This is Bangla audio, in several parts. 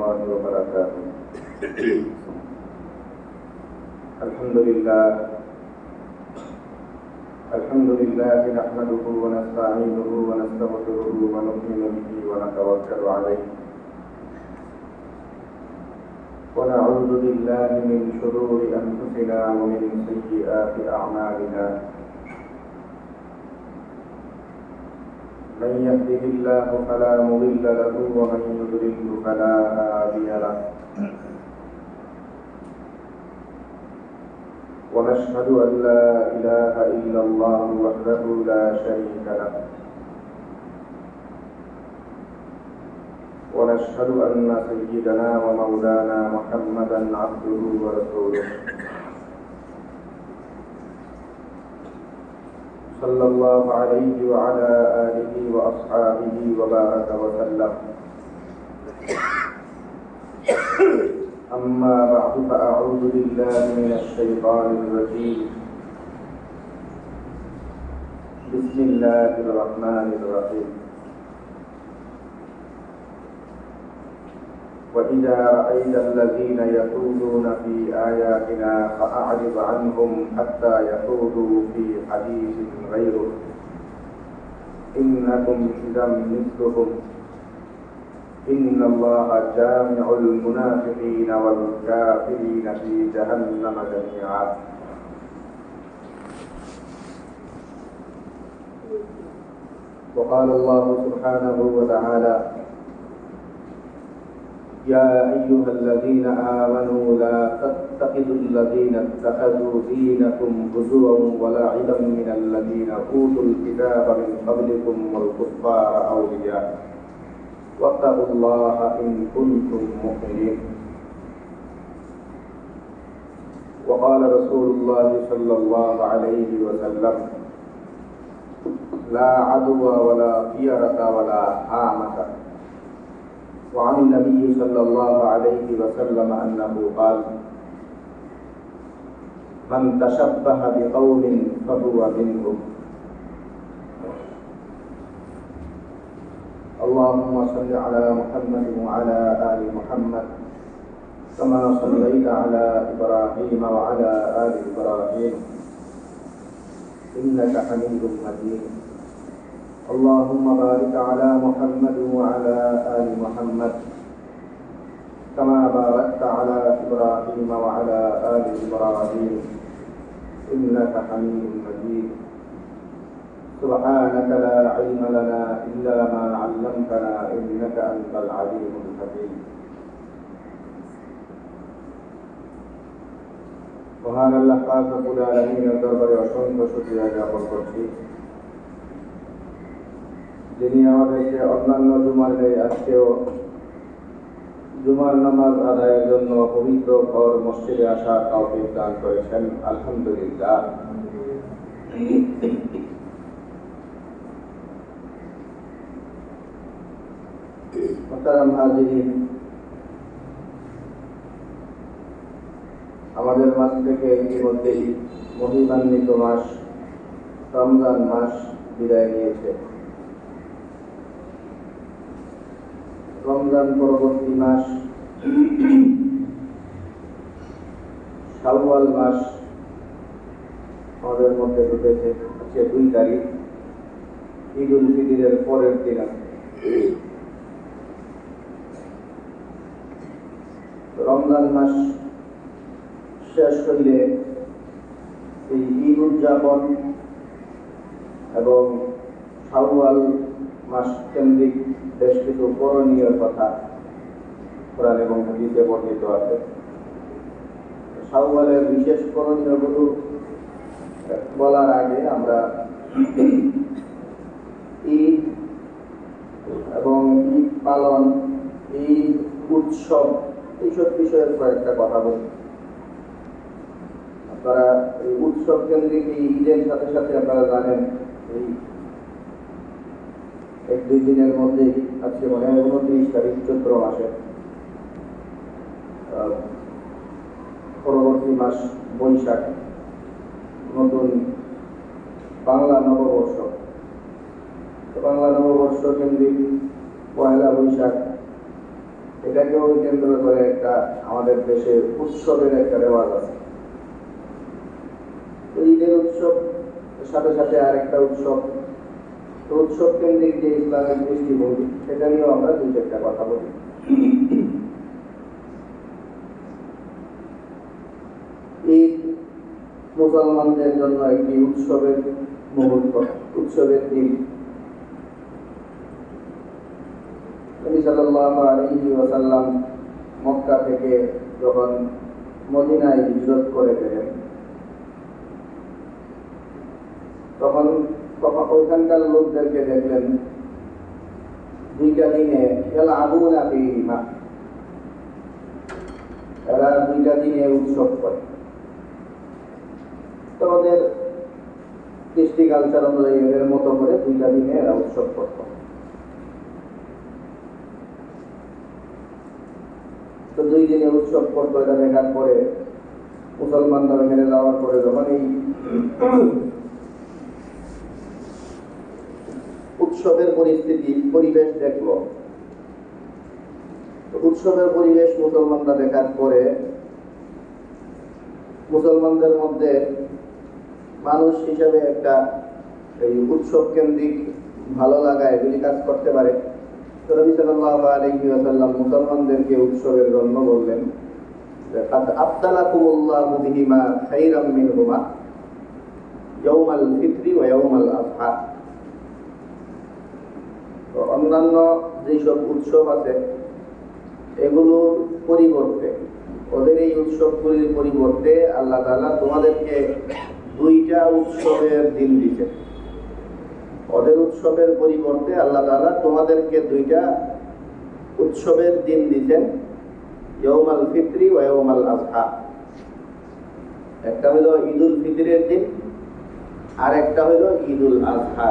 الله وبركاته. الحمد لله نحمده ونستعينه ونستغفره ونؤمن به ونتوكل عليه ونعوذ بالله من شرور أنفسنا ومن سيئات أعمالنا. من يهده الله فلا مضل له ومن يضلل فلا هادي له. ونشهد أن لا إله إلا الله وحده لا شريك له. ونشهد أن سيدنا ومولانا محمدا عبده ورسوله صلى الله عليه وعلى آله وأصحابه وبارك وسلم. أما بعد فأعوذ بالله من الشيطان الرجيم. بسم الله الرحمن الرحيم. وإذا رأيت الذين يخوضون في آياتنا فأعرض عنهم حتى يخوضوا في حديث غيره إنكم إذا مثلهم إن الله جامع المنافقين والكافرين في جهنم جميعا. وقال الله سبحانه وتعالى: يا أيها الذين آمنوا لا تتخذوا الذين اتخذوا دينكم هزوا ولعبا من الذين أوتوا الكتاب من قبلكم والكفار أولياء واتقوا الله إن كنتم مؤمنين. وقال رسول الله صلى الله عليه وسلم: لا عدوى ولا طيرة ولا هامة. وعن النبي صلى الله عليه وسلم أنه قال: من تشبه بقوم فهو منهم. اللهم صل على محمد وعلى آل محمد كما صليت على إبراهيم وعلى آل إبراهيم إنك حميد مجيد. اللهم بارك على محمد وعلى آل محمد كما باركت على إبراهيم وعلى آل إبراهيم إنك حميد مجيد. سبحانك لا علم لنا إلا ما علمتنا إنك أنت العليم الحكيم. মহান আল্লাহ পাক রব্বুল আলামিনের দরবারে অসংখ্য শুকরিয়া জ্ঞাপন করছি, যিনি আমাদেরকে অন্যান্য জুমার ন্যায় আজকেও জুমার নামাজ আদায়ের জন্য পবিত্র ঘর মসজিদে আসার তৌফিক দান করেছেন। আলহামদুলিল্লাহ। মুহতারাম হাজিরিন, আমাদের মাস থেকে ইতিমধ্যেই মহিমান্বিত মাস রমজান মাস বিদায় নিয়েছে। রমজান পরবর্তী মাস শাওয়াল মাস আমাদের মধ্যে ঢুকেছে। আজকে 2 তারিখ, ঈদ উল ফিতরের পরের দিন। রমজান মাস শেষ হইলে এই ঈদ উদযাপন এবং শাওয়াল মাস কেন্দ্রিক বেশ কিছু করণীয় কথা কোরআন এবং হাদিসে বর্ণিত আছে। শাওয়ালের বিশেষ করণীয়গুলো বলার আগে আমরা ঈদ এবং ঈদ পালন, ঈদ উৎসব, এইসব বিষয়ের কয়েকটা কথা বলি। আপনারা এই উৎসব কেন্দ্রিক এই ঈদের সাথে সাথে আপনারা জানেন এই 1-2 দিনের মধ্যে আজকে মনে হয় 29 তারিখ চৈত্র মাসে, পরবর্তী মাস বৈশাখ, নতুন বাংলা নববর্ষ। বাংলা নববর্ষ কেন্দ্রিক পয়লা বৈশাখ এটাকেও কেন্দ্র করে একটা আমাদের দেশে উৎসবের একটা রেওয়াজ আছে। ঈদের উৎসব সাথে সাথে আরেকটা উৎসব, উৎসব কেন্দ্রিক যে ইসলামের দৃষ্টিভঙ্গি, সেটা নিয়েও আমরা দুই একটা কথা বলি। ঈদ মুসলমানদের জন্য একটি উৎসবের মুহূর্ত, উৎসবের দিন। নবী সাল্লাল্লাহু আলাইহি ওয়াসাল্লাম মক্কা থেকে যখন মদিনায় হিজরত করে গেলেন, তখন ওইখানকার লোকদেরকে দেখলেন দুইটা দিনে ইয়ালআবুনা ফীহিমা, এরা দুইটা দিনে উৎসব করে। তো ওদের কৃষ্টি কালচার অনুযায়ী এদের মতো করে দুইটা দিনে এরা উৎসব করত। তো দুই দিনে উৎসব করতো, এটা দেখার পরে মুসলমানরা এখানে যাওয়ার পরে যখন এই উৎসবের পরিবেশ দেখলো, উৎসবের পরিবেশ মুসলমানরা দেখার পরে মুসলমানদের মধ্যে মানুষ হিসাবে একটা এই উৎসব কেন্দ্রিক ভালো লাগা এগুলি কাজ করতে পারে। তো নবী সাল্লাল্লাহু আলাইহি ওয়াসাল্লাম মুসলমানদেরকে উৎসবের জন্য বললেন যে কাদ আবদালাকুমুল্লাহু বিহিমা খায়রাম মিনহুমা ইয়াউমাল ফিতরি ওয়া ইয়াউমাল আযহা। তো অন্যান্য যেসব উৎসব আছে এগুলোর পরিবর্তে, ওদের এই উৎসবগুলির পরিবর্তে আল্লাহ তাআলা তোমাদেরকে দুইটা উৎসবের দিন দিয়েছেন। ওদের উৎসবের পরিবর্তে আল্লাহ তাআলা তোমাদেরকে দুইটা উৎসবের দিন দিয়েছেন, ইয়াউমাল ফিতরি ওয়া ইয়াউমাল আযহা। একটা হলো ঈদুল ফিতরের দিন, আর একটা হলো ঈদুল আযহা।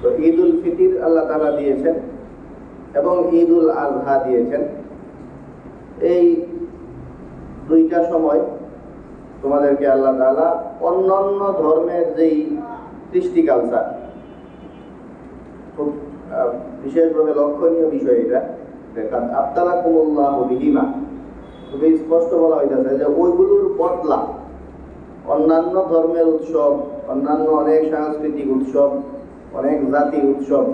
তো ঈদুল ফিতর আল্লাহ তাআলা দিয়েছেন এবং ঈদুল আযহা দিয়েছেন। এই দুইটা সময় তোমাদেরকে আল্লাহ তাআলা অন্যান্য ধর্মের যেই কৃষ্টি কালচার, খুব বিশেষভাবে লক্ষণীয় বিষয় এটা, আবদালাকুমুল্লাহু বিহিমা, খুবই স্পষ্ট বলা হইতেছে যে ওইগুলোর বদলা অন্যান্য ধর্মের উৎসব, অন্যান্য অনেক সাংস্কৃতিক উৎসব, অনেক জাতির উৎসব,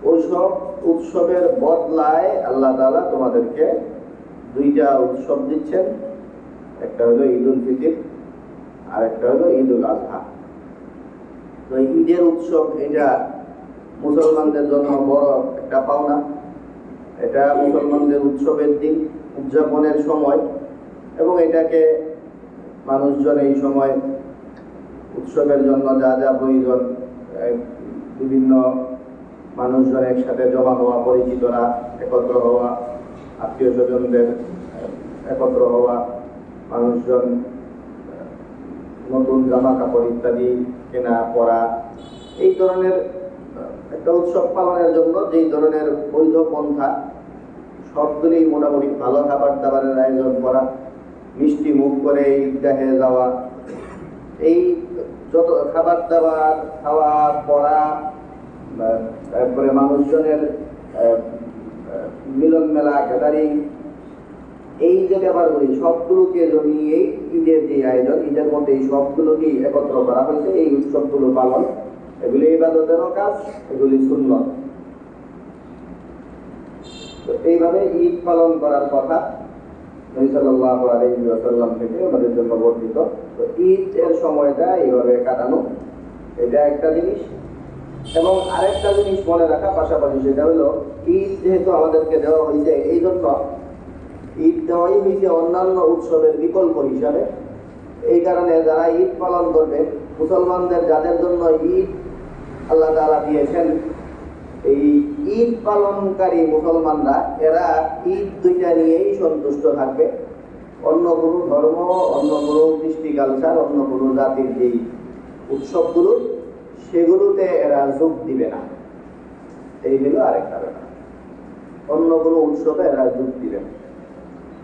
ওইসব উৎসবের বদলায় আল্লাহ তাআলা তোমাদেরকে দুইটা উৎসব দিচ্ছেন। একটা হলো ঈদুল ফিতর আর একটা হলো ঈদুল আযহা। তো ঈদের উৎসব এটা মুসলমানদের জন্য বড় একটা পাওনা। এটা মুসলমানদের উৎসবের দিন, উদযাপনের সময়, এবং এটাকে মানুষজন এই সময় উৎসবের জন্য যা যা প্রয়োজন, বিভিন্ন মানুষজন একসাথে জমা হওয়া, পরিচিতরা একত্র হওয়া, আত্মীয় স্বজনদের একত্র হওয়া, মানুষজন নতুন জামা কাপড় ইত্যাদি কেনা পরা, এই ধরনের একটা উৎসব পালনের জন্য যেই ধরনের বৈধ পন্থা, সবগুলি মোটামুটি ভালো খাবার দাবারের আয়োজন করা, মিষ্টি মুখ করে ঈদগাহে যাওয়া, এই যত খাবার দাবার খাওয়া পড়া, তারপরে মানুষজনের মিলন মেলা, গ্যাদারিং, এই যে ব্যাপারগুলি সবগুলোকে জমিয়ে ঈদের যে আয়োজন, ঈদের মধ্যে এই সবগুলোকেই একত্র করা হয়েছে। এই উৎসবগুলো পালন, এগুলি ইবাদতেরও কাজ, এগুলি সুন্নত। তো এইভাবে ঈদ পালন করার কথা নবী সাল্লাল্লাহু আলাইহি ওয়াসাল্লাম থেকে আমাদের জন্য বর্ণিত। তো ঈদ এর সময়টা এইভাবে কাটানো, এটা একটা জিনিস। এবং আরেকটা জিনিস মনে রাখা পাশাপাশি, সেটা হলো ঈদ যেহেতু আমাদেরকে দেওয়া হয়েছে, এই জন্য ঈদ দেওয়াই হয়েছে অন্যান্য উৎসবের বিকল্প হিসাবে। এই কারণে যারা ঈদ পালন করবে, মুসলমানদের যাদের জন্য ঈদ আল্লাহ তাআলা দিয়েছেন, এই ঈদ পালনকারী মুসলমানরা এরা ঈদ দুইটা নিয়েই সন্তুষ্ট থাকবে। অন্য কোনো ধর্ম, অন্য কোনো কৃষ্টি কালচার, অন্য কোনো জাতির যেই উৎসবগুলো, সেগুলোতে এরা যোগ দিবে না। এই হলো আরেকটা ব্যাপার, অন্য কোনো উৎসবে এরা যোগ দিবে না।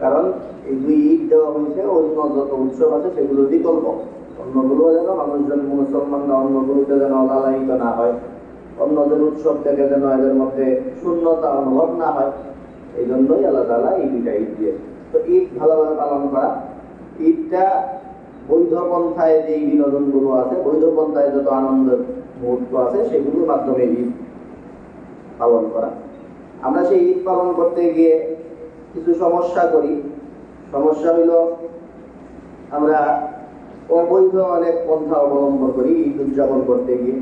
কারণ এই দুই ঈদ দেওয়া হয়েছে, অন্য যত উৎসব আছে সেগুলো বিকল্প। অন্যগুলো যেন মানুষজন, মুসলমানরা অন্যগুলোতে যেন অলালায়িত না হয়, অন্যদের উৎসব থেকে যেন এদের মধ্যে শূন্যতা অনুভব না হয়, এই জন্যই আল্লাহ তাআলা এই দুইটা ঈদ দিয়েছে। তো ঈদ ভালোভাবে পালন করা, ঈদটা বৈধ পন্থায় যে বিনোদনগুলো আছে, বৈধ পন্থায় যত আনন্দের মুহূর্ত আছে সেগুলোর মাধ্যমে ঈদ পালন করা। আমরা সেই ঈদ পালন করতে গিয়ে কিছু সমস্যা করি। সমস্যা হইল আমরা অবৈধ অনেক পন্থা অবলম্বন করি ঈদ উদযাপন করতে গিয়ে।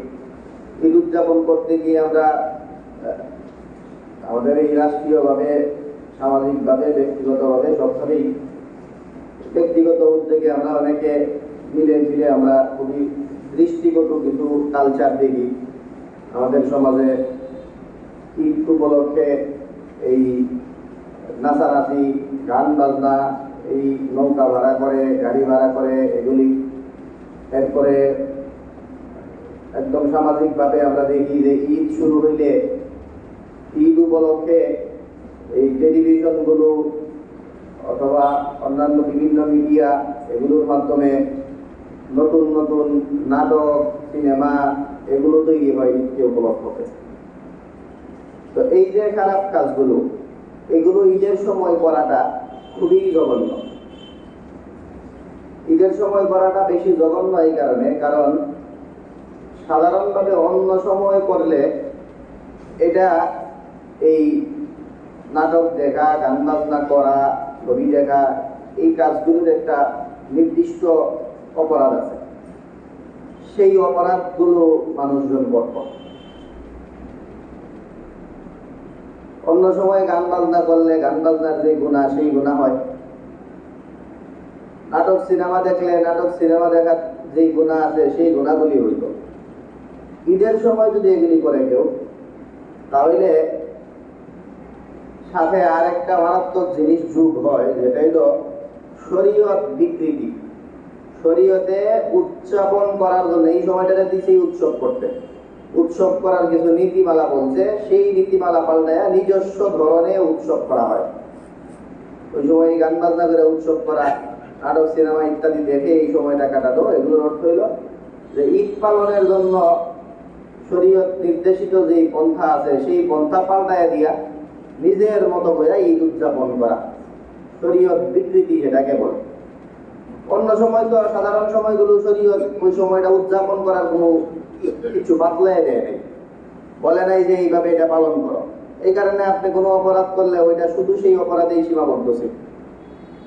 ঈদ উদযাপন করতে গিয়ে আমরা আমাদের এই রাষ্ট্রীয়ভাবে, সামাজিকভাবে, ব্যক্তিগতভাবে সবভাবেই ব্যক্তিগত উদ্যোগে আমরা অনেকে মিলে মিলে আমরা খুবই দৃষ্টিগত কিছু কালচার দেখি আমাদের সমাজে। ঈদ উপলক্ষে এই নাচানাচি, গান বাজনা, এই নৌকা ভাড়া করে, গাড়ি ভাড়া করে এগুলি। এরপরে একদম সামাজিকভাবে আমরা দেখি যে ঈদ শুরু হইলে ঈদ উপলক্ষে এই টেলিভিশনগুলো অথবা অন্যান্য বিভিন্ন মিডিয়া এগুলোর মাধ্যমে নতুন নতুন নাটক, সিনেমা এগুলো তৈরি হয় ঈদকে উপলক্ষে। তো এই যে খারাপ কাজগুলো, এগুলো ঈদের সময় করাটা খুবই জঘন্য। ঈদের সময় করাটা বেশি জঘন্য এই কারণে, কারণ সাধারণভাবে অন্য সময় করলে এটা এই নাটক দেখা, গান বাজনা করা, ছবি দেখা, এই কাজগুলোর একটা নির্দিষ্ট অপরাধ আছে। সেই অপরাধগুলো মানুষজন করত। অন্য সময় গান বাজনা করলে গান বাজনার যে গুনাহ, সেই গুনাহ হয়। নাটক সিনেমা দেখলে নাটক সিনেমা দেখার যে গুনাহ আছে সেই গুনাহগুলি হইত। ঈদের সময় যদি এগুলি করে কেউ, তাহলে সাথে আর একটা মারাত্মক জিনিস যোগ হয়, যেটা হলো শরীয়ত বিকৃতি। শরীয়তে উদযাপন করার জন্য এই সময়টাতে দিচ্ছে উৎসব করতে, উৎসব করার কিছু নীতিমালা বলছে, সেই নীতিমালা পাল্টায় নিজস্ব ধরনে উৎসব করা হয়। ওই সময় গান বাজনা করে উৎসব করা, নাটক সিনেমা ইত্যাদি দেখে এই সময়টা কাটানো, এগুলোর অর্থ হইল যে ঈদ পালনের জন্য শরীয়ত নির্দেশিত যে পন্থা আছে সেই পন্থা পাল্টায় দিয়া নিজের মতো করে ঈদ উদযাপন করা, শরীয়ত বিকৃতি সেটাকে বলে। অন্য সময় তো সাধারণ সময়গুলো শরীয়ত ওই সময়টা উদযাপন করার কোনো কিছু বাতলায় দেয় নাই, বলে নাই যে এইভাবে এটা পালন করো। এই কারণে আপনি কোনো অপরাধ করলে ওইটা শুধু সেই অপরাধেই সীমাবদ্ধ ছিল।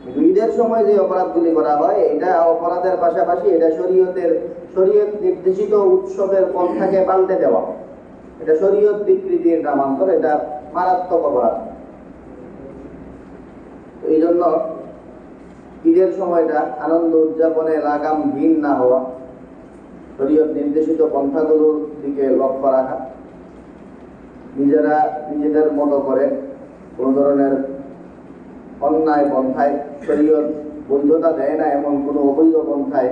কিন্তু ঈদের সময় যে অপরাধগুলি করা হয়, এটা অপরাধের পাশাপাশি এটা শরীয়ত নির্দেশিত উৎসবের পন্থাকে পাল্টে দেওয়া, এটা শরীয়ত বিকৃতির নামান্তর, এটা মারাত্মক অপরাধ। এই জন্য ঈদের সময়টা আনন্দ উদযাপনে লাগামহীন না হওয়া, শরীয়ত নির্দেশিত পন্থাগুলোর দিকে লক্ষ্য রাখা, নিজেদের মতো করে কোনো ধরনের অন্যায় পন্থায়, শরীয়ত বৈধতা দেয় না এমন কোনো অবৈধ পন্থায়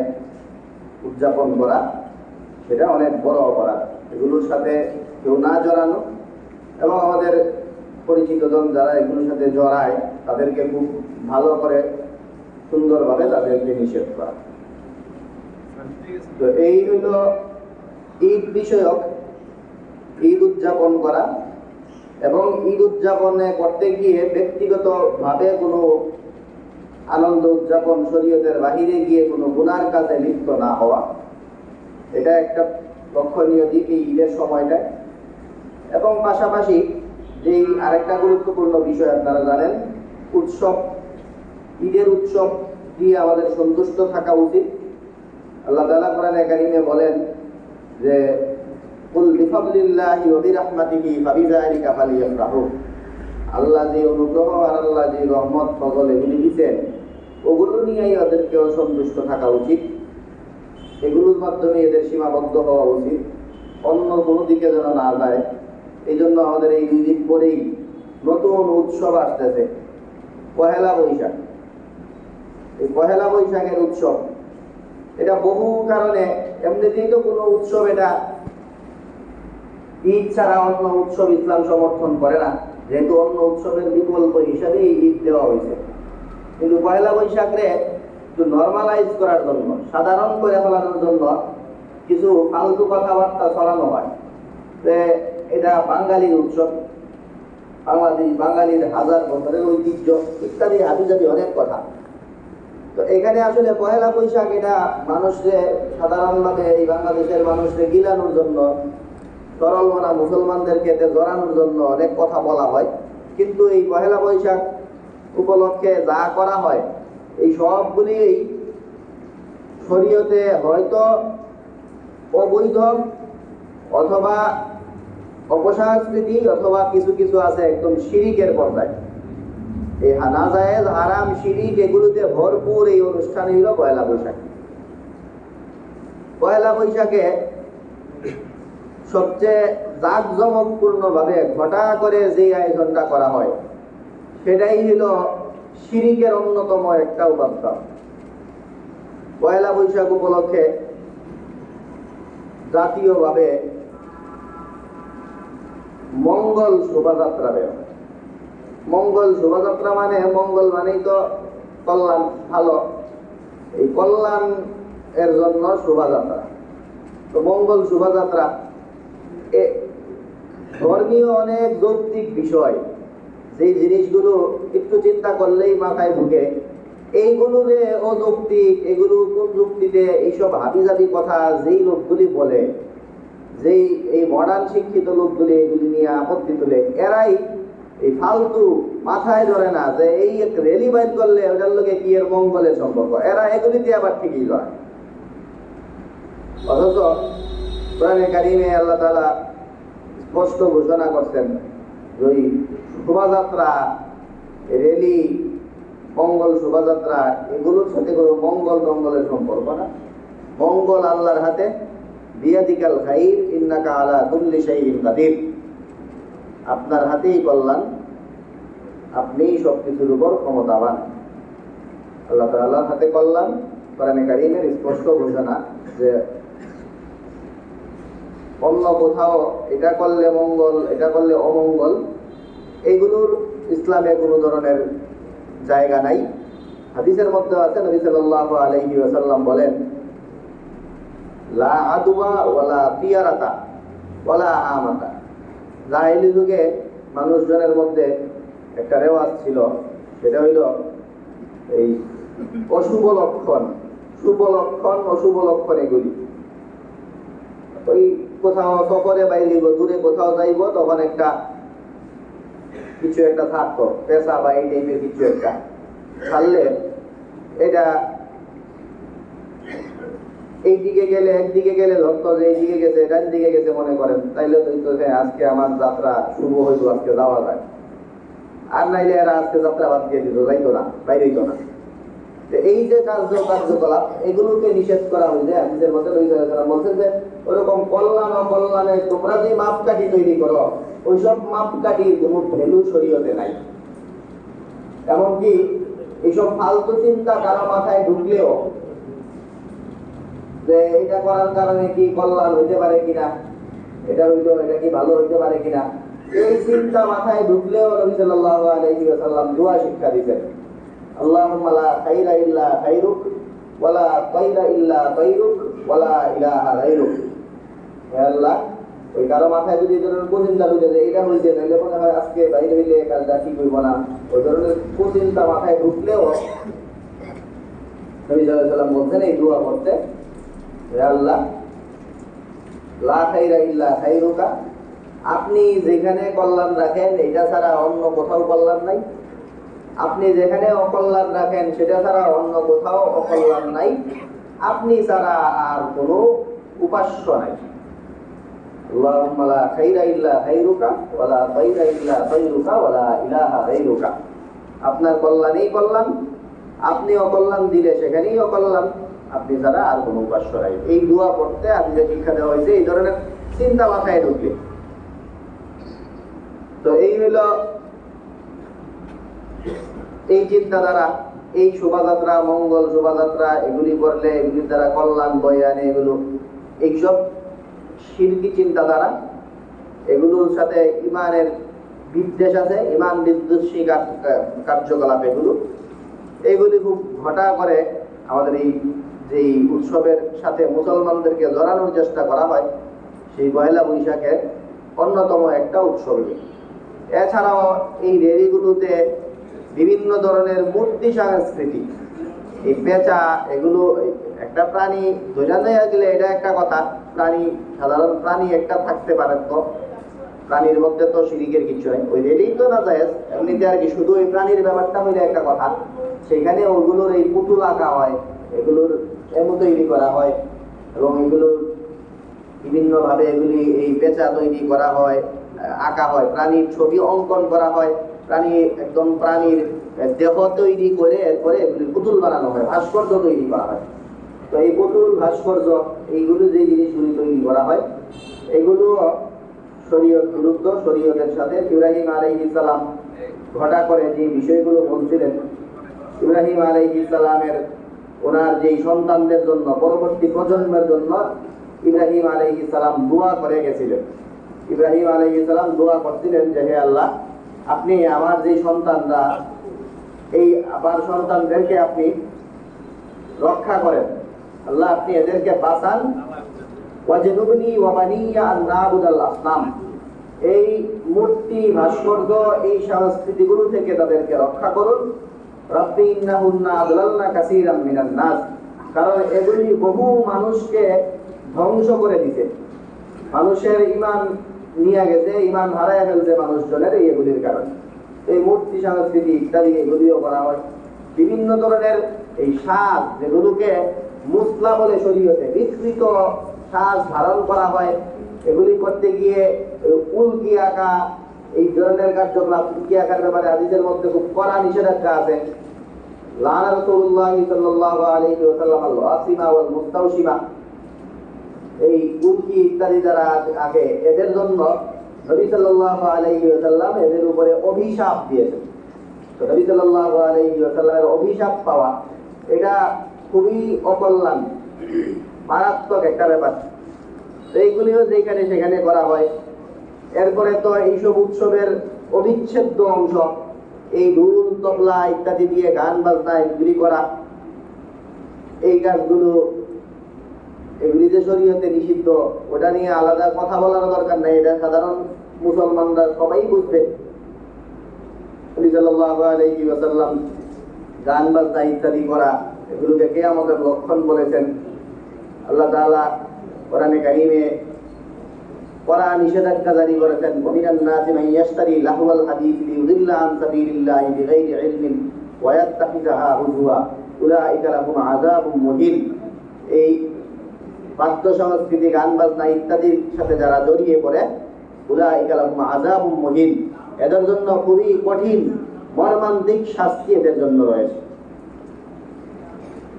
উদযাপন করা, সেটা অনেক বড় অপরাধ। এগুলোর সাথে কেউ না জড়ানো এবং আমাদের পরিচিতজন যারা এগুলোর সাথে জড়ায় তাদেরকে খুব ভালো করে সুন্দরভাবে তাদেরকে নিষেধ করা। তো এই হইল ঈদ বিষয়ক, ঈদ উদযাপন করা। এবং ঈদ উদযাপনে করতে গিয়ে ব্যক্তিগতভাবে কোনো আনন্দ উদযাপন, শরীয়তের বাহিরে গিয়ে কোনো গুনার কাজে লিপ্ত না হওয়া, এটা একটা লক্ষণীয় দিক এই ঈদের সময়টায়। এবং পাশাপাশি যেই আরেকটা গুরুত্বপূর্ণ বিষয় আপনারা জানেন, উৎসব, ঈদের উৎসব দিয়ে আমাদের সন্তুষ্ট থাকা উচিত। আল্লাহ তাআলা কোরআনে কারিমে বলেন যে কুল বিফাদলিল্লাহি ওয়া বিরহমাতিহি ফাবিযালিকা ফালিয়াফরাহু। আল্লাহ যে অনুগ্রহ আর আল্লাহ যে রহমত ফজল এগুলি দিয়েছেন, ওগুলো নিয়েই ওদেরকেও সন্তুষ্ট থাকা উচিত। এগুলোর মাধ্যমে এদের সীমাবদ্ধ হওয়া উচিত, অন্য কোনো দিকে যেন না যায়। এই জন্য আমাদের এই দুই দিন পরেই নতুন উৎসব আসতেছে, পহেলা বৈশাখ। এই পহেলা বৈশাখের উৎসব, এটা বহু কারণে, এমনিতেই তো কোনো উৎসব এটা ঈদ ছাড়া অন্য উৎসব ইসলাম সমর্থন করে না, যেহেতু অন্য উৎসবের বিকল্প হিসাবে এই ঈদ দেওয়া হয়েছে। কিন্তু পয়লা বৈশাখে একটু নর্মালাইজ করার জন্য, সাধারণ করে ফেলানোর জন্য কিছু ফালতু কথাবার্তা ছড়ানো হয় যে এটা বাঙালির উৎসব, বাঙালির হাজার বছরের ঐতিহ্য ইত্যাদি হাবিজাবি অনেক কথা। তো এখানে আসলে পহেলা বৈশাখ এটা মানুষকে সাধারণভাবে এই বাংলাদেশের মানুষকে গিলানোর জন্য, তরল মনা মুসলমানদেরকে জড়ানোর জন্য অনেক কথা বলা হয়। কিন্তু এই পহেলা বৈশাখ উপলক্ষে যা করা হয় এই সবগুলি শরীয়তে হয়তো অবৈধ অথবা অপসংস্কৃতি, অথবা কিছু কিছু আছে একদম শিরিকের পর্যায়ে। এই নাজায়েজ হারাম শিরিক এগুলোতে ভরপুর এই অনুষ্ঠান হইল পয়লা বৈশাখ। পয়লা বৈশাখে সবচেয়ে জাঁকজমকপূর্ণ ভাবে ঘটা করে যে আয়োজনটা করা হয় সেটাই হইল শিরিকের অন্যতম একটা উপাদান। পয়লা বৈশাখ উপলক্ষে জাতীয়ভাবে মঙ্গল শোভাযাত্রা বের হয়। মঙ্গল শোভাযাত্রা মানে, মঙ্গল মানেই তো কল্যাণ, ভালো। এই কল্যাণ এর জন্য শোভাযাত্রা। তো মঙ্গল শোভাযাত্রা ধর্মীয় অনেক যৌক্তিক বিষয়, যে জিনিসগুলো একটু চিন্তা করলেই মাথায় ঢুকে, এইগুলোরে অযৌক্তিক, এগুলো কোন যুক্তিতে এইসব হাবিজাবি কথা যেই লোকগুলি বলে, যেই এই মডার্ন শিক্ষিত লোকগুলি এগুলি নিয়ে আপত্তি তোলে, এরাই এই ফালতু মাথায় ধরে না যে এই রেলি বাইর করলে ওটার লোকে কি এর মঙ্গলের সম্পর্ক, এরা এগুলিতে আবার ঠিকই ধরে। অথচ কোরআনে কারিমে আল্লাহ তাআলা স্পষ্ট ঘোষণা করছেন যে ওই শোভাযাত্রা, রেলি, মঙ্গল শোভাযাত্রা এগুলোর সাথে কোনো মঙ্গলের সম্পর্ক না। মঙ্গল আল্লাহর হাতে, বিয়াদিকাল খাইর ইন্নাকা আলা কুল্লি শাইইন কাদির। আপনার হাতেই কল্যাণ, আপনিই সবকিছুর উপর ক্ষমতাবান। আল্লাহ তাআলার হাতে কল্যাণ, কোরআনে কারীমের স্পষ্ট ঘোষণা যে অন্য কোথাও এটা করলে মঙ্গল, এটা করলে অমঙ্গল, এগুলোর ইসলামে কোনো ধরনের জায়গা নাই। হাদিসের মধ্যে আছে, নবী সাল্লাল্লাহু আলাইহি ওয়াসাল্লাম বলেন, লা আদওয়া ওয়ালা তিয়ারাতা ওয়ালা আমাতা। জাহেলি যুগে মানুষজনের মধ্যে একটা রেওয়াজ ছিল, সেটা হইল এই অশুভ লক্ষণ, শুভ লক্ষণ, অশুভ লক্ষণ এগুলি। ওই কোথাও সফরে বাইরে দূরে কোথাও যাইব, তখন একটা কিছু একটা থাকতো, পেশা বা এই টাইপের কিছু একটা ছাড়লে, এটা এইদিকে গেলে একদিকে গেলে ধরতো যে এইদিকে গেছে, এটার দিকে গেছে মনে করেন, তাইলে তো আজকে আমার যাত্রা শুভ হইতো, আজকে যাওয়া যায়। আর নাইলে এরা আজকে যাত্রা বাদ দিয়ে দিত, যাইতো না, বাইরে হইতো না। এই যে কার্যকলাপ এগুলোকে নিষেধ করা হয়েছে। হাদিসের মধ্যে বলছেন যে ওরকম কল্যাণ অকল্যাণে তোমরা যে মাপকাঠি তৈরি করো, ওইসব মাপকাঠির কোনো ভ্যালু শরীয়তে নাই। এমনকি এইসব ফালতু চিন্তা কারো মাথায় ঢুকলেও যে এটা করার কারণে কি কল্যাণ হইতে পারে কিনা, এটা হইলো এটা কি ভালো হইতে পারে কিনা, এই চিন্তা মাথায় ঢুকলেও নবী সাল্লাল্লাহু আলাইহি ওয়াসাল্লাম দোয়া শিক্ষা দিয়েছেন, আল্লাহুম্মা লা খাইরা ইল্লা খাইরুক ওয়ালা তাইরা ইল্লা তাইরুক ওয়ালা ইলাহা গায়রুক। হে আল্লাহ, ওই কারো মাথায় যদি এই ধরনের কুচিন্তা ঢুকে যে এটা হইছে, তাহলে মনে হয় আজকে বাইরে হইলে কাজটা ঠিক হইব না, ওই ধরনের কুচিন্তা মাথায় ঢুকলেও নবী সাল্লাল্লাহু আলাইহি ওয়াসাল্লাম বলছেন এই দোয়া করতে, হে আল্লাহ, লা খাইরা ইল্লা খাইরুকা, আপনি যেখানে কল্যাণ রাখেন এটা ছাড়া অন্য কোথাও কল্যাণ নাই, আপনি যেখানে অকল্যাণ রাখেন সেটা ছাড়া অন্য কোথাও অকল্যাণ নাই, আপনি ছাড়া আর কোনো উপাস্য নাই। আল্লাহুম্মা লা খাইরা ইল্লা খাইরুকা ওয়ালা তাইরা ইল্লা তাইরুকা ওয়ালা ইলাহা গায়রুকা। আপনার কল্যাণেই কল্যাণ, আপনি অকল্যাণ দিলে সেখানেই অকল্যাণ, আপনি ছাড়া আর কোনো উপাস্য নাই। এই দোয়া পড়তে হাদিসে শিক্ষা দেওয়া হয়েছে এই ধরনের চিন্তা মাথায় ঢুকলে। তো এই হইল এই চিন্তাধারা, এই শোভাযাত্রা, মঙ্গল শোভাযাত্রা এগুলি করলে এগুলির দ্বারা কল্যাণ বয়ে আনে, এগুলো এইসব শিরকি চিন্তাধারা, এগুলোর সাথে ইমানের বিদ্বেষ আছে, ইমান বিদ্বেষী কার্যকলাপ এগুলি খুব ঘটা করে আমাদের এই যে উৎসবের সাথে মুসলমানদেরকে জড়ানোর চেষ্টা করা হয়। সেই পয়লা বৈশাখের অন্যতম একটা উৎসব। এছাড়াও এই রেলিগুলোতে বিভিন্ন ধরনের মূর্তি সংস্কৃতি, এই পেঁচা, এগুলো একটা প্রাণী ধরে নেওয়া গেলে এটা একটা কথা, প্রাণী সাধারণ প্রাণী একটা থাকতে পারে, তো প্রাণীর মধ্যে তো শিরিকের কিছু নেই, ওই রেলেই তো না যায় এমনিতে আর কি, শুধু ওই প্রাণীর ব্যাপারটা হইলে একটা কথা। সেখানে ওগুলোর এই পুতুল আঁকা হয়, এগুলোর এমন তৈরি করা হয়, এবং এগুলোর বিভিন্নভাবে এগুলি এই পেঁচা তৈরি করা হয়, আঁকা হয়, প্রাণীর ছবি অঙ্কন করা হয়, প্রাণী একদম প্রাণীর দেহ তৈরি করে এরপরে এগুলি পুতুল বানানো হয়, ভাস্কর্য তৈরি করা হয়। তো এই পুতুল, ভাস্কর্য, এইগুলো যে জিনিসগুলি তৈরি করা হয়, এগুলো শরীয়ত বিরুদ্ধ। শরীয়তের সাথে ইব্রাহিম আলাইহিস সালাম ঘটা করে যে বিষয়গুলো বলছিলেন, ইব্রাহিম আলাইহিস সালামের ওনার যেই সন্তানদের জন্য, পরবর্তী প্রজন্মের জন্য ইব্রাহিম আলাইহিস সালাম দোয়া করে গেছিলেন। ইব্রাহিম আলাইহিস সালাম দোয়া করছিলেন যে হে আল্লাহ, আপনি আমার যে সন্তানরা, এই আমার সন্তানদেরকে আপনি রক্ষা করেন, আল্লাহ আপনি এদেরকে বাঁচান, ওয়াজনুবনি ওয়া বানিয়া আন না'বুদাল আসনাম, এই মূর্তি, ভাস্কর্য, এই সংস্কৃতিগুলো থেকে তাদেরকে রক্ষা করুন। রাব্বি ইন্নাহুন্না আদলালনা কাসীরাম মিনান নাস, কারণ এগুলি বহু মানুষকে ধ্বংস করে দিতে, মানুষের ঈমান নিয়ে গেছে, ঈমান হারায় ফেলছে মানুষজনের এইগুলির কারণে। এই মূর্তি সংস্কৃতি ইত্যাদি এগুলিও করা হয়। বিভিন্ন ধরনের এই সাজ, যেগুলোকে মুসলা বলে শরীয়তে, বিকৃত সাজ ধারণ করা হয়, এগুলি করতে গিয়ে উল্কি আঁকা, এই ধরনের কার্যকলাপ, উল্কি আঁকার ব্যাপারে হাদিসের মধ্যে খুব কড়া নিষেধাজ্ঞা আছে। লানা রাসূলুল্লাহ সাল্লাল্লাহু আলাইহি ওয়াসাল্লাম আল ওয়াসিমা ওয়াল মুস্তাওশিমা, এই উল্কি ইত্যাদি যারা আঁকে, এদের জন্য নবী সাল্লাল্লাহু আলাইহি ওয়াসাল্লাম এদের উপরে অভিশাপ দিয়েছেন। তো নবী সাল্লাল্লাহু আলাইহি ওয়াসাল্লামের অভিশাপ পাওয়া এটা খুবই অকল্যাণ, মারাত্মক একটা ব্যাপার। এইগুলিও যেখানে সেখানে করা হয়। এরপরে তো এইসব উৎসবের অবিচ্ছেদ্য অংশ এই ঢোল, তবলা ইত্যাদি দিয়ে গান বাজনা এগুলি করা, এই কাজগুলো, এগুলি যে শরীয়তে নিষিদ্ধ, ওটা নিয়ে আলাদা কথা বলার দরকার নাই, এটা সাধারণ মুসলমানরা সবাই বুঝবে। নবী সাল্লাল্লাহু আলাইহি ওয়াসাল্লাম গান বাজনা ইত্যাদি করা, এগুলোকে কিয়ামতের লক্ষণ বলেছেন। আল্লাহ তাআলা কোরআনে কারীমে কড়া নিষেধাজ্ঞা জারি করেছেন, ওমিনান নাসি মান ইয়াশতারি লাহওয়াল হাদিস লিয়ুদিল্লা আন সাবিলিল্লাহি বিগাইরি ইলমিন ওয়া ইয়াত্তাখিযাহা হুজুয়া উলাইকা লাহুম আযাবুম মুহিন। এই বাদ্য সংস্কৃতি, গান বাজনা ইত্যাদির সাথে যারা জড়িয়ে পড়ে, উলাইকা লাহুম আযাবুম মুহিন, এদের জন্য খুবই কঠিন মর্মান্তিক শাস্তি এদের জন্য রয়েছে।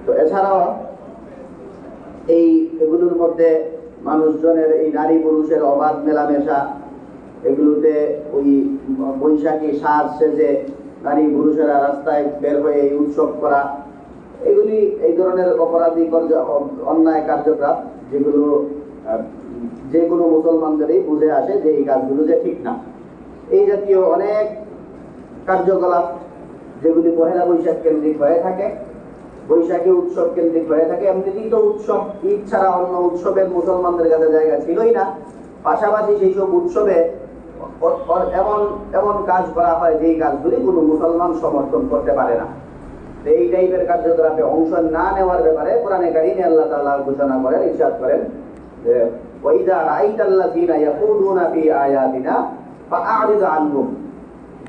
তো এছাড়াও এগুলোর মধ্যে মানুষজনের এই নারী পুরুষের অবাধ মেলামেশা, এগুলোতে ওই বৈশাখী সাজ সেজে নারী পুরুষেরা রাস্তায় বের হয়ে এই উৎসব করা, এগুলি এই ধরনের অপরাধী অন্যায় কার্যকলাপ, যেগুলো যে কোনো মুসলমানদেরই বুঝে আসে যে এই কাজগুলো যে ঠিক না। এই জাতীয় অনেক কার্যকলাপ যেগুলি পহেলা বৈশাখ কেন্দ্রিক হয়ে থাকে, বৈশাখী উৎসব কেন্দ্রিক হয়ে থাকে, এমনিতেই তো উৎসব, ঈদ ছাড়া অন্য উৎসবের মুসলমানদের কাছে জায়গা ছিলই না। পাশাপাশি সেই সব উৎসবে এমন এমন কাজ করা হয় যেই কাজগুলি কোনো মুসলমান সমর্থন করতে পারে না। এই টাইপের কার্যকলাপে অংশ না নেওয়ার ব্যাপারে কোরআনে কারীমে আল্লাহ তাআলা ঘোষণা করেন, ইরশাদ করেন যে ওয়াইদা রাআইতাল্লাযীনা ইয়াকুলুনা ফি আয়াতিনা ফাআরিদ আনহুম,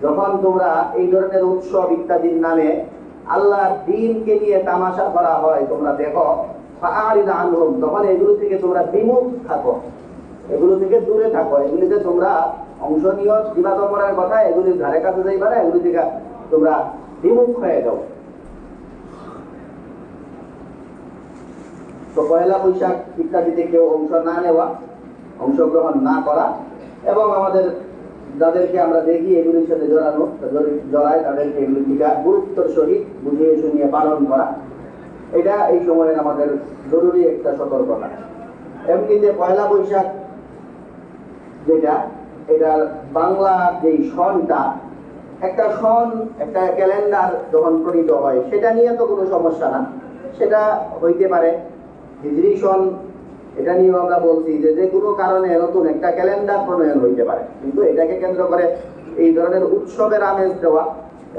যখন তোমরা এই ধরনের উৎসব ইত্যাদির নামে আল্লাহর দ্বীনকে নিয়ে তামাশা করা হয়, তোমরা দেখো, ফাআরিদ আনহুম, তখন এগুলো থেকে তোমরা বিমুখ থাকো, এগুলো থেকে দূরে থাকো, এগুলিতে তোমরা অংশ নিও, ইবাদত করার কথা, এগুলির ধারে কাছে যাইবা না, এগুলি থেকে তোমরা বিমুখ হয়ে যাও। তো পয়লা বৈশাখ ইত্যাদিতে কেউ অংশ না নেওয়া, অংশগ্রহণ না করা, এবং আমাদের যাদেরকে আমরা দেখি এগুলির সাথে জড়ায়, তাদেরকে এগুলি থেকে গুরুত্বের সহিত বুঝিয়ে শুনিয়ে পালন করা, এটা এই সময়ের আমাদের জরুরি একটা সতর্কতা। এমনিতে পয়লা বৈশাখ যেটা, এটার বাংলা যেই সনটা, একটা সন, একটা ক্যালেন্ডার যখন প্রণীত হয়, সেটা নিয়ে তো কোনো সমস্যা না, সেটা হইতে পারে। হিজরি সন, এটা নিয়েও আমরা বলছি যে যে কোনো কারণে নতুন একটা ক্যালেন্ডার প্রণয়ন হইতে পারে, কিন্তু এটাকে কেন্দ্র করে এই ধরনের উৎসবের আমেজ দেওয়া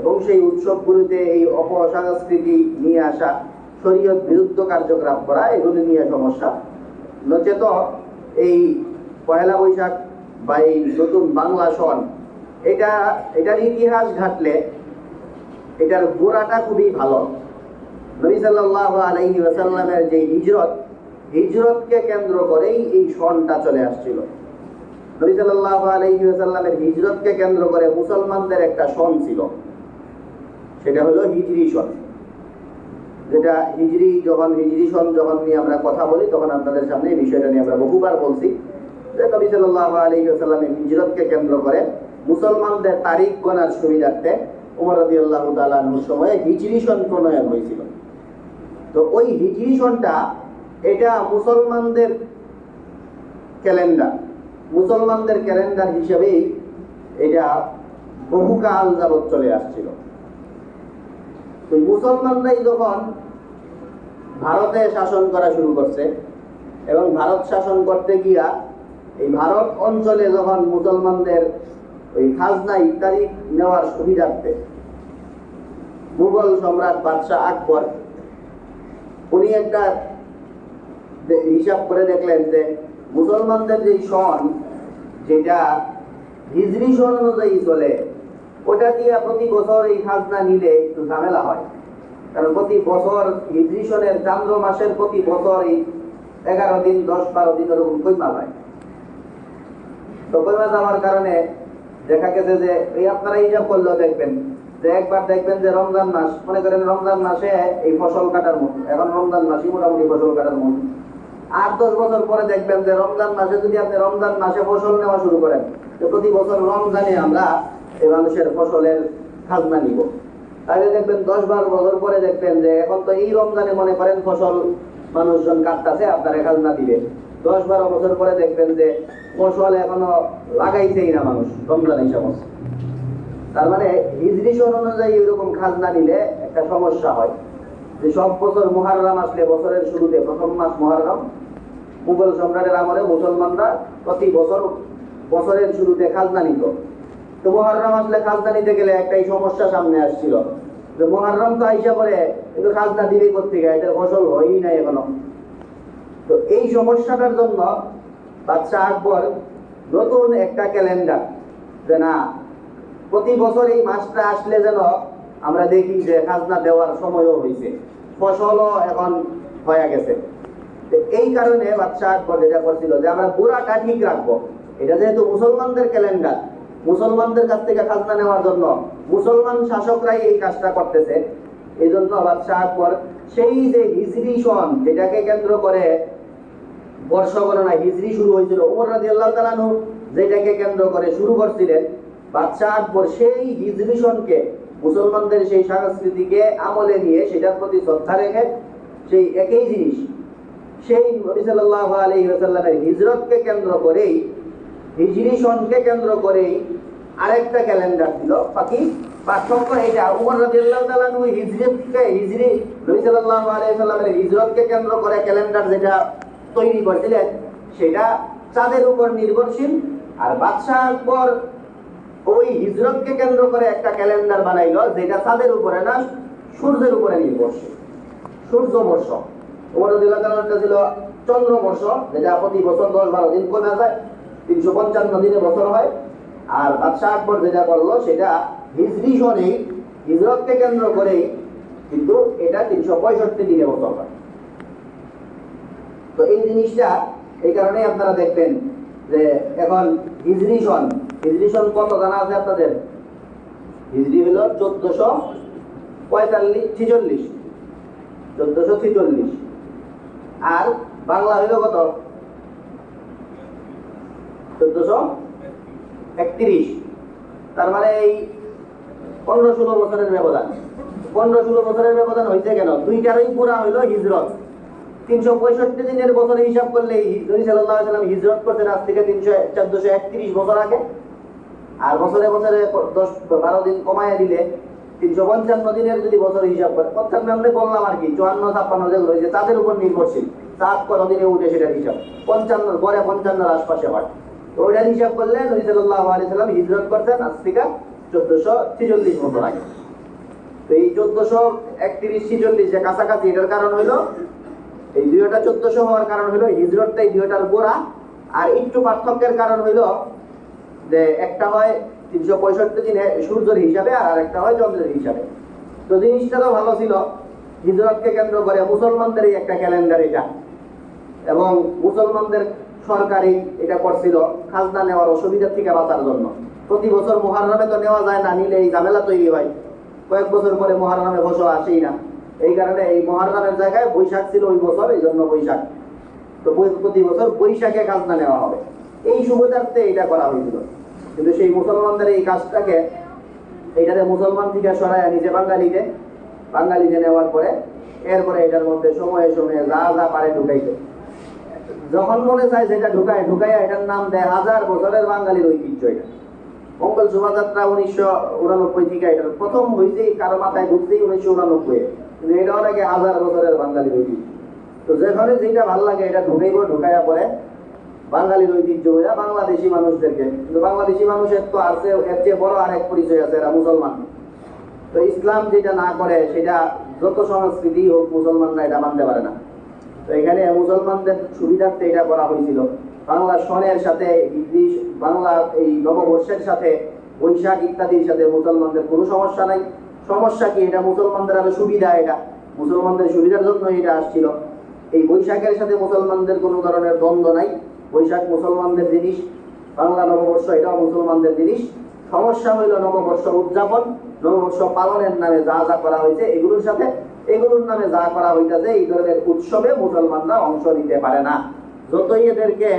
এবং সেই উৎসবগুলিতে এই অপসংস্কৃতি নিয়ে আসা, শরীয়ত বিরুদ্ধ কার্যকলাপ করা, এগুলি নিয়ে সমস্যা। নচেত এই পয়লা বৈশাখ বা এই নতুন বাংলা সন, এটার ইতিহাস ঘাটলে এটার গোড়াটা খুবই ভালো। নবী সাল্লাল্লাহু আলাইহি ওয়াসাল্লামের যে হিজরতকে কেন্দ্র করেই এই সনটা চলে আসছিল। নবী সাল্লাল্লাহু আলাইহি ওয়াসাল্লামের হিজরতকে কেন্দ্র করে মুসলমানদের একটা সন ছিল, সেটা হলো হিজরি সন। যেটা হিজরি সন যখন নিয়ে আমরা কথা বলি, তখন আপনাদের সামনে এই বিষয়টা নিয়ে আমরা বহুবার বলছি যে নবী সাল্লাল্লাহু আলাইহি ওয়াসাল্লামের হিজরতকে কেন্দ্র করে মুসলমানদের তারিখ গণার সুবিধার্থে ওমর রাদিয়াল্লাহু তাআলা আনহুর সময়ে হিজরি সন প্রণয়ন হয়েছিল। তো ওই হিজরি সনটা এটা মুসলমানদের ক্যালেন্ডার হিসেবেই এটা বহুকাল যাবৎ চলে আসছিল। তো মুসলমানরাই যখন ভারতে শাসন করা শুরু করছে এবং ভারত শাসন করতে গিয়া এই ভারত অঞ্চলে যখন মুসলমানদের ওই খাজনা ইত্যাদি নেওয়ার সুবিধার্থে মুঘল সম্রাট বাদশাহ আকবর উনি একটা হিসাব করে দেখলেন যে মুসলমানদের যে সন, যেটা হিজরি সন অনুযায়ী চলে, ওটা দিয়ে প্রতি বছর এই খাজনা নিলে একটু ঝামেলা হয়। কারণ প্রতি বছর হিজরি সনের চান্দ্র মাসের প্রতি বছর এই 11 দিন 10-12 দিন ওরকম কইমা হয়। তো কইমা যাওয়ার কারণে দেখা গেছে যে এই আপনারা হিসাব করলেও দেখবেন যে একবার দেখবেন যে রমজান মাস, মনে করেন রমজান মাসে এই ফসল কাটার মতো, এখন রমজান মাসই মোটামুটি ফসল কাটার মতো। 8-10 বছর পরে দেখবেন যে রমজান মাসে যদি আপনি রমজান মাসে ফসল নেওয়া শুরু করেন, তো প্রতি বছর রমজানে আমরা এই মানুষের ফসলের খাজনা নিব। তাহলে দেখবেন 10-12 বছর পরে দেখবেন যে এখন তো এই রমজানে মনে করেন ফসল মানুষজন কাটতেছে, আপনারা খাজনা দিবে। 10-12 বছর পরে দেখবেন যে ফসল এখনো লাগাইছেই না মানুষ রমজান হিসাব। তার মানে হিজরি সন অনুযায়ী এরকম খাজনা নিলে একটা সমস্যা হয় যে সব বছর মুহররম আসলে, বছরের শুরুতে প্রথম মাস মুহররম, মুঘল সম্রাটের আমলে মুসলমানরা প্রতি বছর বছরের শুরুতে খাজনা নিত। তো মুহররম আসলে খাজনা নিতে গেলে একটাই সমস্যা সামনে আসছিল যে মুহররম তো আইসা পরে, কিন্তু খাজনা দিবে কোত্থেকে, এটার ফসল হয়ই নাই এখনো। তো এই সমস্যাটার জন্য বাদশাহ আকবর নতুন একটা ক্যালেন্ডার, যে না প্রতি বছর এই মাসটা আসলে যেন আমরা দেখি যে খাজনা দেওয়ার সময়ও হয়েছে, ফসলও এখন হয়ে গেছে। এই কারণে বাদশাহ আকবর যেটা করছিল যে আমরা পুরাটা ঠিক রাখবো, এটা যেহেতু মুসলমানদের ক্যালেন্ডার, মুসলমানদের কাছ থেকে খাজনা নেওয়ার জন্য মুসলমান শাসকরাই এই কাজটা করতেছে। এই জন্য বাদশাহ আকবর সেই যে হিজরি সন, যেটাকে কেন্দ্র করে বর্ষ গণনা হিজরি শুরু হয়েছিল, ওমর রাদিয়াল্লাহু তাআলা আনহু যেটাকে কেন্দ্র করে শুরু করছিলেন, বাদশাহ আকবর সেই হিজরি সনকে মুসলমানদের সেই সংস্কৃতিকে আমলে নিয়ে সেটার প্রতি শ্রদ্ধা রেখে সেই একই জিনিস, সেই নবী সাল্লাল্লাহু আলাইহি ওয়াসাল্লামের হিজরতকে কেন্দ্র করেই, হিজরি সনকে কেন্দ্র করেই আরেকটা ক্যালেন্ডার ছিল। বাকি পার্থক্য এটা, ওমর রাদিয়াল্লাহু তাআলা আনহু হিজরি নবী সাল্লাল্লাহু আলাইহি ওয়াসাল্লামের হিজরতকে কেন্দ্র করে ক্যালেন্ডার যেটা তৈরি করেছিলেন সেটা চাঁদের উপর নির্ভরশীল, আর বাদশাহ আকবর ওই হিজরতকে কেন্দ্র করে একটা ক্যালেন্ডার বানাইলো যেটা চাঁদের উপরে না, সূর্যের উপরে নির্ভরশীল, সূর্য বর্ষ। ওমর রাদিয়াল্লাহু তাআলা আনহু ছিল চন্দ্র বর্ষ, যেটা প্রতি বছর 10-12 দিন কমে যায়, 355 দিনে বছর হয়। আর বাদশাহ আকবর যেটা করলো সেটা হিজরি সনেই, হিজরতকে কেন্দ্র করেই, কিন্তু এটা 365 দিনে বছর হয়। তো এই জিনিসটা এই কারণেই আপনারা দেখবেন যে এখন হিজরি সন কত জানা আছে আপনাদের? হিজরি হলো 1446, আর বাংলা হইল কত? 1431। তার মানে এই 15-16 বছরের ব্যবধান। 15-16 বছরের ব্যবধান হয়েছে কেন? দুইটারই পুরা হইল হিজরত। 365 দিনের বছরে হিসাব করলে নবী সাল্লাল্লাহু আলাইহি ওয়াসাল্লাম হিজরত করতেন আজ থেকে 1431 বছর আগে, আর বছরে বছরে 10-12 দিন কমায় দিলে 355 দিনের যদি বছর হিসাব করে, প্রত্যেক আমরা বললাম আর কি 54-56 যেগুলো হয়েছে তাদের উপর নির্ভরশীল, চাঁদ কত দিনে উঠে সেটা হিসাব 55 গড়ে 55 আশপাশে হয়। তো ওইটার হিসাব করলে নবী সাল্লাল্লাহু আলাইহি সাল্লাম হিজরত করছেন আজ থেকে 1446 বছর আগে। তো এই 1431-46 যে কাছাকাছি, এটার কারণ হইলো এই দুইটা 1400 হওয়ার কারণ হইলো হিজরতটাই দুইটার গোড়া। আর একটু পার্থক্যের কারণ হইলো যে একটা হয় 365 দিনে সূর্যের হিসাবে, আর একটা হয় চন্দ্রের হিসাবে। তো জিনিসটা তো ভালো ছিল, হিজরতকে কেন্দ্র করে মুসলমানদের এই একটা ক্যালেন্ডার এটা, এবং মুসলমানদের সরকারই এটা করছিল খাজনা নেওয়ার অসুবিধা থেকে বাঁচার জন্য। প্রতি বছর মুহররমে তো নেওয়া যায় না, নিলে এই ঝামেলা তৈরি হয়, কয়েক বছর পরে মুহররমে ফসল আসেই না। এই কারণে এই মুহররমের জায়গায় বৈশাখ ছিল ওই বছর, এই জন্য বৈশাখ। তো প্রতি বছর বৈশাখে খাজনা নেওয়া হবে, এই সুবিধার্থে এটা করা হয়েছিল। কিন্তু সেই মুসলমানদের এই কাজটাকে, এইটাতে মুসলমান থেকে সরায় নিজে বাঙালিতে নেওয়ার পরে এরপরে এটার মধ্যে সময়ে সময়ে যা যা পারে ঢুকাইতে, যখন মনে চায় সেটা ঢুকাইয়া এটার নাম দেয় 1000 বছরের বাঙালির ঐতিহ্য। এটা মঙ্গল শোভাযাত্রা 1989 থেকে এটার প্রথম হয়েছে, কারো মাথায় ঢুকছে 1989, কিন্তু এটা অনেকে 1000 বছরের বাঙালির ঐতিহ্য। তো যেখানে যেটা ভালো লাগে এটা ঢুকাইয়া পরে বাঙালির ঐতিহ্য হইয়া বাংলাদেশি মানুষদেরকে। কিন্তু বাংলাদেশি মানুষের তো আছে এর চেয়ে বড় আরেক পরিচয় আছে, এরা মুসলমান। তো ইসলাম যেটা না করে সেটা যত সংস্কৃতি হোক, মুসলমানরা এটা মানতে পারে না। তো এখানে মুসলমানদের সুবিধার্থে এটা করা হয়েছিল। বাংলা সনের সাথে, বাংলা এই নববর্ষের সাথে, বৈশাখ ইত্যাদির সাথে মুসলমানদের কোনো সমস্যা নাই। সমস্যা কি? এটা মুসলমানদের আরো সুবিধা, এটা মুসলমানদের সুবিধার জন্য এটা আসছিল। এই বৈশাখের সাথে মুসলমানদের কোনো ধরনের দ্বন্দ্ব নাই। বৈশাখ মুসলমানদের জিনিস, বাংলা নববর্ষ এটাও মুসলমানদের জিনিস। সমস্যা হইল নববর্ষ উদযাপন, নববর্ষ পালনের নামে যা যা করা হয়েছে এগুলোর নামে যা করা হইতেছে, এই ধরনের উৎসবে মুসলমানরা অংশ নিতে পারে না। যতই এদেরকে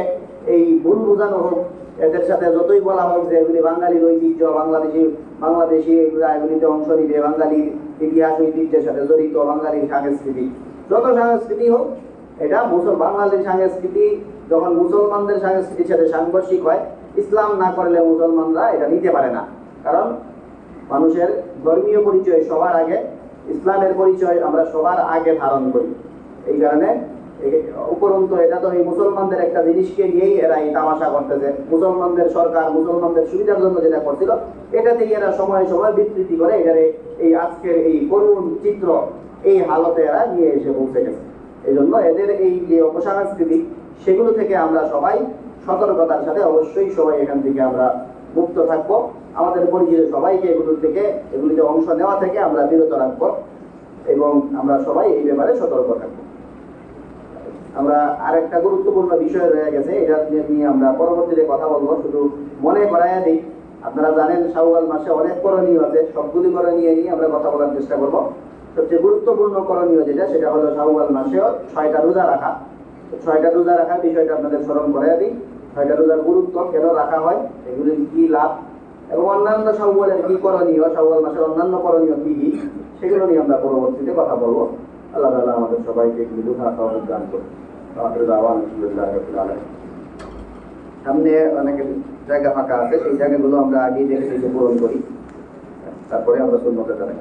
এই ভুল বোঝানো হোক, এদের সাথে যতই বলা হোক যে এগুলি বাঙালির ঐতিহ্য, বাংলাদেশি এগুলিতে অংশ নিবে, বাঙালির ইতিহাস ঐতিহ্যের সাথে জড়িত, বাঙালির সংস্কৃতি, যত সংস্কৃতি হোক, এটা বাঙালির সংস্কৃতি যখন মুসলমানদের সংস্কৃতির সাথে সাংঘর্ষিক হয়, ইসলাম না করলে মুসলমানরা এটা নিতে পারে না। কারণ মানুষের ধর্মীয় পরিচয় সবার আগে, ইসলামের পরিচয় আমরা সবার আগে ধারণ করি। এই কারণে উপরন্তু এটা তো এই মুসলমানদের একটা জিনিসকে নিয়েই এরা এই তামাশা করতেছে। মুসলমানদের সরকার মুসলমানদের সুবিধার জন্য যেটা করছিল, এটাতেই এরা সময়ে সময় বিকৃতি করে এটারে এই আজকের এই করুণ চিত্র, এই হালতে এরা নিয়ে এসে পৌঁছে গেছে। এই জন্য এদের এই যে অপসংস্কৃতি, সেগুলো থেকে আমরা সবাই সতর্কতার সাথে অবশ্যই সবাই এখান থেকে আমরা মুক্ত থাকবো। আমাদের পরিচিত সবাইকে এগুলিতে অংশ নেওয়া থেকে আমরা বিরত রাখবো, এবং আমরা সবাই এই ব্যাপারে সতর্ক থাকবো। আমরা আরেকটা গুরুত্বপূর্ণ বিষয় রয়ে গেছে, এটা নিয়ে আমরা পরবর্তীতে কথা বলবো। শুধু মনে করাইয়া দিই, আপনারা জানেন শাওয়াল মাসে অনেক করণীয় আছে, সবগুলি করণীয় নিয়ে আমরা কথা বলার চেষ্টা করব। সবচেয়ে গুরুত্বপূর্ণ করণীয় সেটা হলো শাওয়াল মাসেও 6টা রোজা রাখা। 6টা রোজা রাখার বিষয়টা আপনাদের স্মরণ করাইয়া দিই। 6টা রোজার গুরুত্ব, কেন রাখা হয়, এগুলির কি লাভ, এবং অন্যান্য শাওয়ালের কি করণীয়, শাওয়াল মাসের অন্যান্য করণীয় কি কি, সেগুলো নিয়ে আমরা পরবর্তীতে কথা বলবো। আল্লাহ তাআলা আমাদের সবাইকে এগুলি বুঝার তৌফিক দান করুন। সামনে অনেক জায়গা ফাঁকা আছে, সেই জায়গাগুলো আমরা আগে দেখে পূরণ করি, তারপরে আমরা সুন্নতে জানাই।